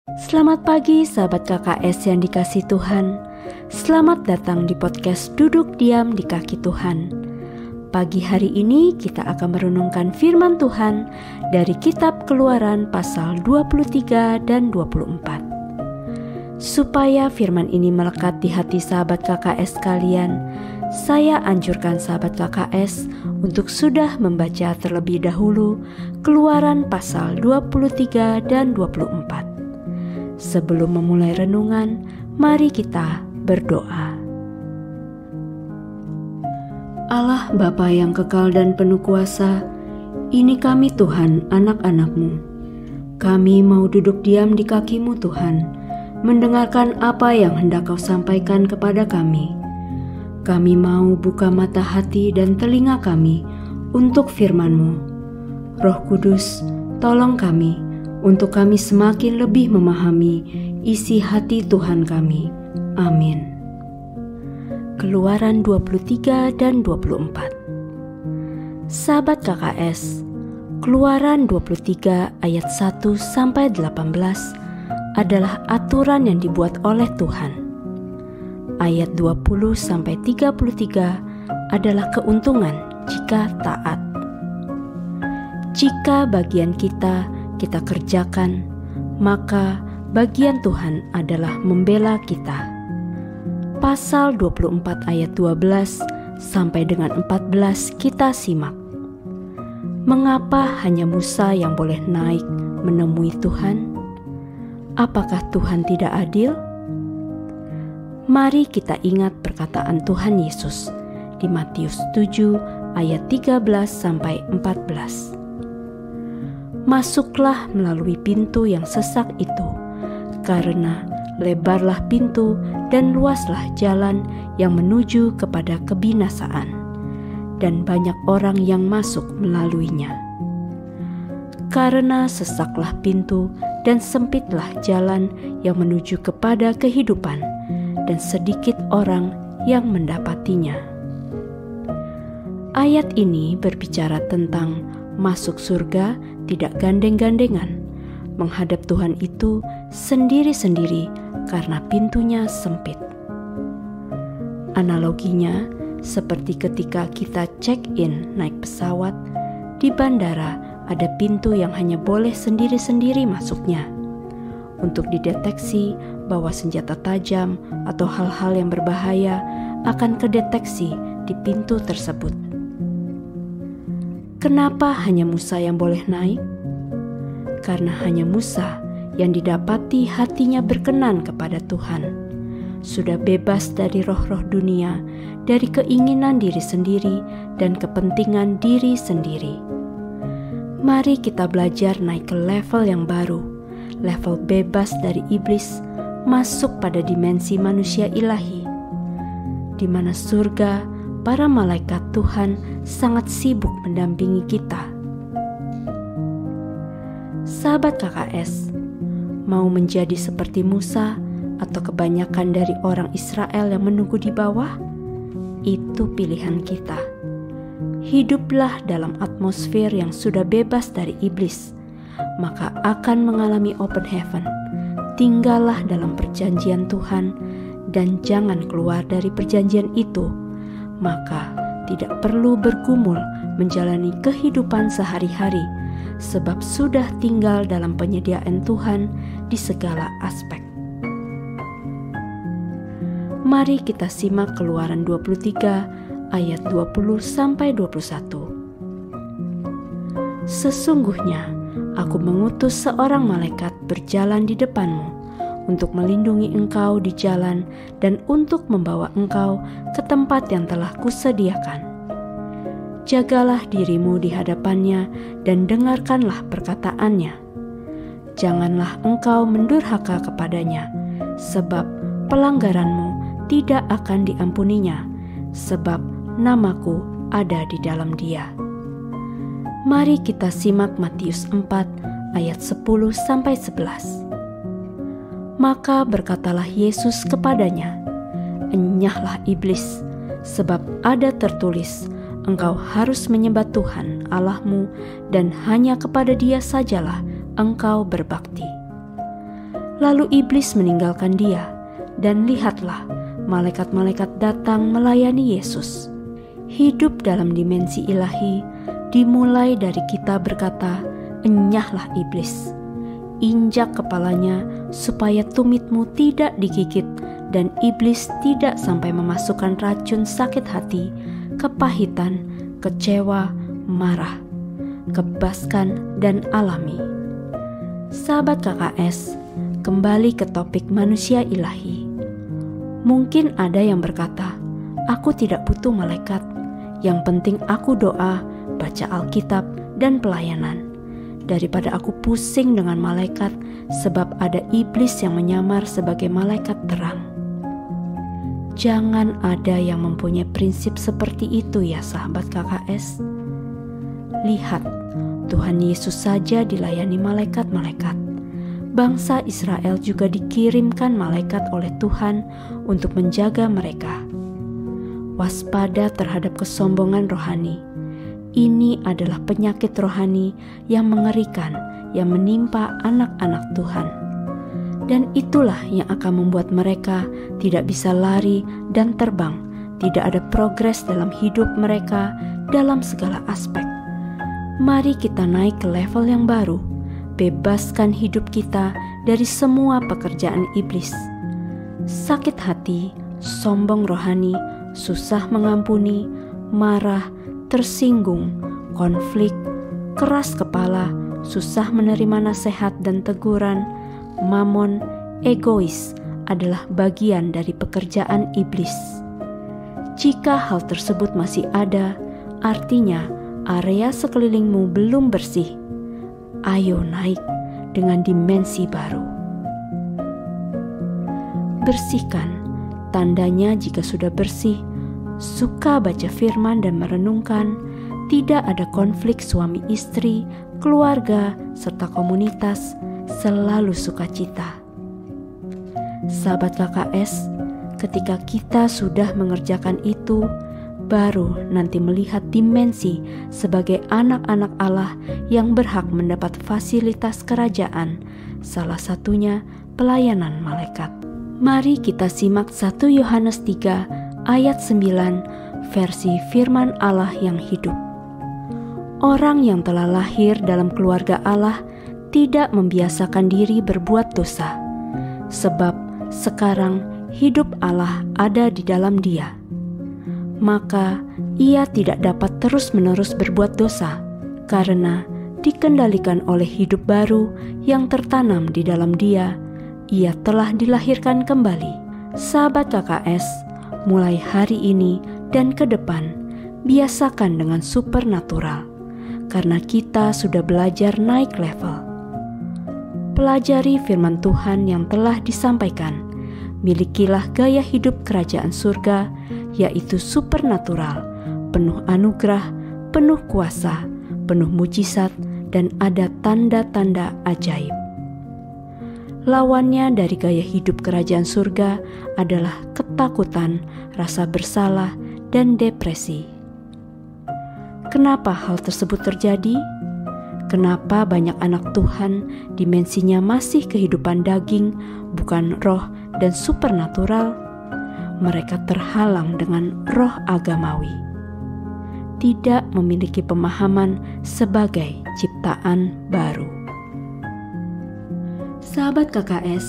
Selamat pagi sahabat KKS yang dikasihi Tuhan. Selamat datang di podcast Duduk Diam di Kaki Tuhan. Pagi hari ini kita akan merenungkan firman Tuhan dari kitab Keluaran pasal 23 dan 24. Supaya firman ini melekat di hati sahabat KKS kalian, saya anjurkan sahabat KKS untuk sudah membaca terlebih dahulu Keluaran pasal 23 dan 24. Sebelum memulai renungan, mari kita berdoa. Allah Bapa yang kekal dan penuh kuasa, ini kami Tuhan, anak-anak-Mu. Kami mau duduk diam di kaki-Mu Tuhan, mendengarkan apa yang hendak Kau sampaikan kepada kami. Kami mau buka mata hati dan telinga kami untuk firman-Mu. Roh Kudus, tolong kami, untuk kami semakin lebih memahami isi hati Tuhan kami. Amin. Keluaran 23 dan 24. Sahabat KKS, Keluaran 23 ayat 1 sampai 18 adalah aturan yang dibuat oleh Tuhan. Ayat 20 sampai 33 adalah keuntungan jika taat. Jika bagian kita kerjakan, maka bagian Tuhan adalah membela kita. Pasal 24 ayat 12 sampai dengan 14 kita simak. Mengapa hanya Musa yang boleh naik menemui Tuhan? Apakah Tuhan tidak adil? Mari kita ingat perkataan Tuhan Yesus di Matius 7 ayat 13 sampai 14. Masuklah melalui pintu yang sesak itu, karena lebarlah pintu dan luaslah jalan yang menuju kepada kebinasaan, dan banyak orang yang masuk melaluinya. Karena sesaklah pintu dan sempitlah jalan yang menuju kepada kehidupan, dan sedikit orang yang mendapatinya. Ayat ini berbicara tentang masuk surga tidak gandeng-gandengan. Menghadap Tuhan itu sendiri-sendiri karena pintunya sempit. Analoginya seperti ketika kita check-in naik pesawat, di bandara ada pintu yang hanya boleh sendiri-sendiri masuknya. Untuk dideteksi bahwa senjata tajam atau hal-hal yang berbahaya akan kedeteksi di pintu tersebut. Kenapa hanya Musa yang boleh naik? Karena hanya Musa yang didapati hatinya berkenan kepada Tuhan. Sudah bebas dari roh-roh dunia, dari keinginan diri sendiri dan kepentingan diri sendiri. Mari kita belajar naik ke level yang baru, level bebas dari iblis, masuk pada dimensi manusia ilahi, di mana surga, para malaikat Tuhan sangat sibuk mendampingi kita. Sahabat KKS, mau menjadi seperti Musa atau kebanyakan dari orang Israel yang menunggu di bawah? Itu pilihan kita. Hiduplah dalam atmosfer yang sudah bebas dari iblis, maka akan mengalami open heaven. Tinggallah dalam perjanjian Tuhan dan jangan keluar dari perjanjian itu. Maka tidak perlu bergumul menjalani kehidupan sehari-hari, sebab sudah tinggal dalam penyediaan Tuhan di segala aspek. Mari kita simak Keluaran 23 ayat 20 sampai 21. Sesungguhnya aku mengutus seorang malaikat berjalan di depanmu untuk melindungi engkau di jalan dan untuk membawa engkau ke tempat yang telah kusediakan. Jagalah dirimu di hadapannya dan dengarkanlah perkataannya. Janganlah engkau mendurhaka kepadanya, sebab pelanggaranmu tidak akan diampuninya, sebab namaku ada di dalam dia. Mari kita simak Matius 4 ayat 10 sampai 11. Maka berkatalah Yesus kepadanya, "Enyahlah iblis, sebab ada tertulis, engkau harus menyembah Tuhan Allahmu dan hanya kepada Dia sajalah engkau berbakti." Lalu iblis meninggalkan dia, dan lihatlah, malaikat-malaikat datang melayani Yesus. Hidup dalam dimensi ilahi dimulai dari kita berkata, "Enyahlah iblis." Injak kepalanya supaya tumitmu tidak digigit dan iblis tidak sampai memasukkan racun sakit hati, kepahitan, kecewa, marah, kebaskan, dan alami. Sahabat KKS, kembali ke topik manusia ilahi. Mungkin ada yang berkata, "Aku tidak butuh malaikat. Yang penting aku doa, baca Alkitab, dan pelayanan. Daripada aku pusing dengan malaikat, sebab ada iblis yang menyamar sebagai malaikat terang." Jangan ada yang mempunyai prinsip seperti itu ya sahabat KKS. Lihat, Tuhan Yesus saja dilayani malaikat-malaikat. Bangsa Israel juga dikirimkan malaikat oleh Tuhan untuk menjaga mereka. Waspada terhadap kesombongan rohani. Ini adalah penyakit rohani yang mengerikan yang menimpa anak-anak Tuhan. Dan itulah yang akan membuat mereka tidak bisa lari dan terbang, tidak ada progres dalam hidup mereka dalam segala aspek. Mari kita naik ke level yang baru, bebaskan hidup kita dari semua pekerjaan iblis. Sakit hati, sombong rohani, susah mengampuni, marah, tersinggung, konflik, keras kepala, susah menerima nasihat dan teguran, mamon, egois adalah bagian dari pekerjaan iblis. Jika hal tersebut masih ada, artinya area sekelilingmu belum bersih. Ayo naik dengan dimensi baru. Bersihkan, tandanya jika sudah bersih, suka baca firman dan merenungkan, tidak ada konflik suami istri, keluarga, serta komunitas, selalu sukacita. Sahabat KKS, ketika kita sudah mengerjakan itu, baru nanti melihat dimensi sebagai anak-anak Allah yang berhak mendapat fasilitas kerajaan, salah satunya pelayanan malaikat. Mari kita simak 1 Yohanes 3 ayat 9 versi firman Allah yang hidup. Orang yang telah lahir dalam keluarga Allah tidak membiasakan diri berbuat dosa, sebab sekarang hidup Allah ada di dalam dia. Maka ia tidak dapat terus-menerus berbuat dosa, karena dikendalikan oleh hidup baru yang tertanam di dalam dia, ia telah dilahirkan kembali. Sahabat KKS, mulai hari ini dan ke depan, biasakan dengan supernatural, karena kita sudah belajar naik level. Pelajari firman Tuhan yang telah disampaikan. Milikilah gaya hidup kerajaan surga, yaitu supernatural, penuh anugerah, penuh kuasa, penuh mujizat, dan ada tanda-tanda ajaib. Lawannya dari gaya hidup kerajaan surga adalah ketakutan, rasa bersalah, dan depresi. Kenapa hal tersebut terjadi? Kenapa banyak anak Tuhan dimensinya masih kehidupan daging, bukan roh dan supernatural? Mereka terhalang dengan roh agamawi, tidak memiliki pemahaman sebagai ciptaan baru. Sahabat KKS,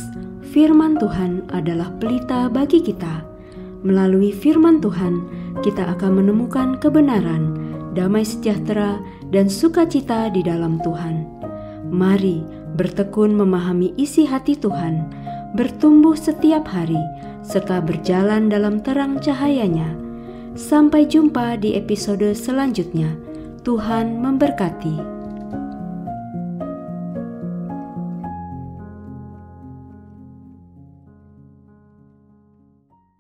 firman Tuhan adalah pelita bagi kita. Melalui firman Tuhan, kita akan menemukan kebenaran, damai sejahtera, dan sukacita di dalam Tuhan. Mari bertekun memahami isi hati Tuhan, bertumbuh setiap hari, serta berjalan dalam terang cahayanya. Sampai jumpa di episode selanjutnya. Tuhan memberkati.